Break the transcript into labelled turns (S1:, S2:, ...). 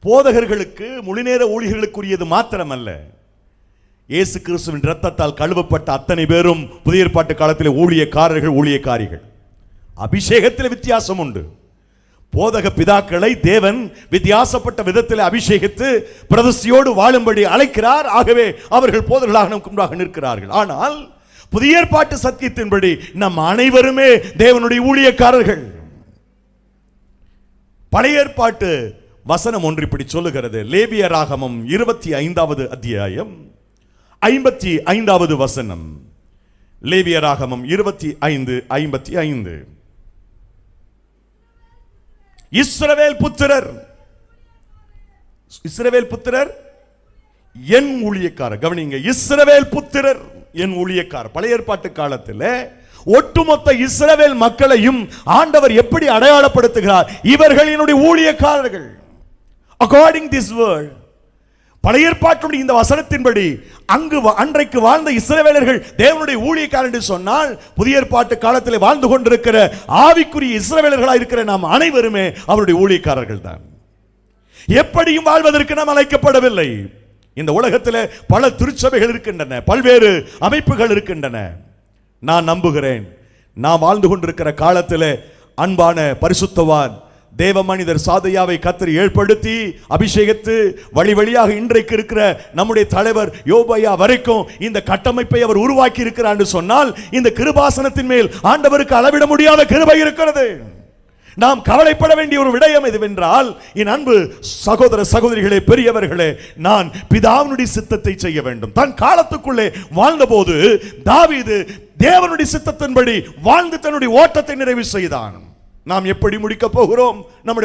S1: போதகர்களுக்கு முழுநேர ஊழியர்களுக்குரியது மாத்திரமல்ல, இயேசு கிறிஸ்துவின் இரத்தத்தால் கழுவப்பட்ட அத்தனை பேரும் புதிய ஏற்பாட்டு காலத்தில் ஊழியக்காரர்கள், ஊழியக்காரிகள். அபிஷேகத்தில் வித்தியாசம் உண்டு. போதக பிதாக்களை தேவன் வித்தியாசப்பட்ட விதத்தில் அபிஷேகித்து பிரதிஷ்டையோடு வாழும்படி அழைக்கிறார். ஆகவே அவர்கள் போதகர்களாக நமக்கு முன்பாக நிற்கிறார்கள். ஆனால் புதிய ஏற்பாட்டு சத்தியத்தின்படி நம் அனைவருமே தேவனுடைய ஊழியக்காரர்கள். பழைய ஏற்பாட்டு வசனம் ஒன்று இப்படி சொல்லுகிறது. லேவியராகமம் 25வது அத்தியாயம் 55வது வசனம். லேவியராகமம் 25:55. இஸ்ரவேல் புத்திரர், இஸ்ரவேல் புத்திரர் என் ஊழியக்காரர். கவனிங்க, இஸ்ரவேல் புத்திரர் என் ஊழியக்காரர். பழைய ஏற்பாட்டு காலத்தில் ஒட்டுமொத்த இஸ்ரவேல் மக்களையும் ஆண்டவர் எப்படி அடையாளப்படுத்துகிறார்? இவர்கள் என்னுடைய ஊழியக்காரர்கள். According this word, பழைய ஏற்பாட்டுடைய இந்த வசனத்தின்படி அன்றைக்கு வாழ்ந்த இஸ்ரவேலர்கள் தேவனுடைய ஊழியக்காரர் என்று சொன்னால், புதிய ஏற்பாட்டு காலத்தில் வாழ்ந்து கொண்டிருக்கிற ஆவிக்குரிய இஸ்ரவேலர்களாக இருக்கிற நாம் அனைவருமே அவருடைய ஊழியக்காரர்கள் தான். எப்படியும் வாழ்வதற்கு நாம் அழைக்கப்படவில்லை. இந்த உலகத்தில் பல திருச்சபைகள் இருக்கின்றன, பல்வேறு அமைப்புகள் இருக்கின்றன. நான் நம்புகிறேன், நாம் வாழ்ந்து கொண்டிருக்கிற காலத்தில் அன்பான பரிசுத்தவான் தேவ மனிதர் சாதையாவை கர்த்தர் ஏற்படுத்தி அபிஷேகித்து வழி வழியாக இன்றைக்கு இருக்கிற நம்முடைய தலைவர் யோபையா வரைக்கும் இந்த கட்டமைப்பை அவர் உருவாக்கி இருக்கிறார் என்று சொன்னால், இந்த கிருபாசனத்தின் மேல் ஆண்டவருக்கு அளவிட முடியாத கிருபை இருக்கிறது. நாம் கவலைப்பட வேண்டிய ஒரு விடயம் எதுவென்றால், என் அன்பு சகோதர சகோதரிகளே, பெரியவர்களே, நான் பிதாவினுடைய சித்தத்தை செய்ய வேண்டும். தன் காலத்துக்குள்ளே வாழ்ந்தபோது தாவீது தேவனுடைய சித்தத்தின்படி வாழ்ந்து தன்னுடைய ஓட்டத்தை நிறைவு செய்தான். நாம் எப்படி முடிக்க போகிறோம்? நம்முடைய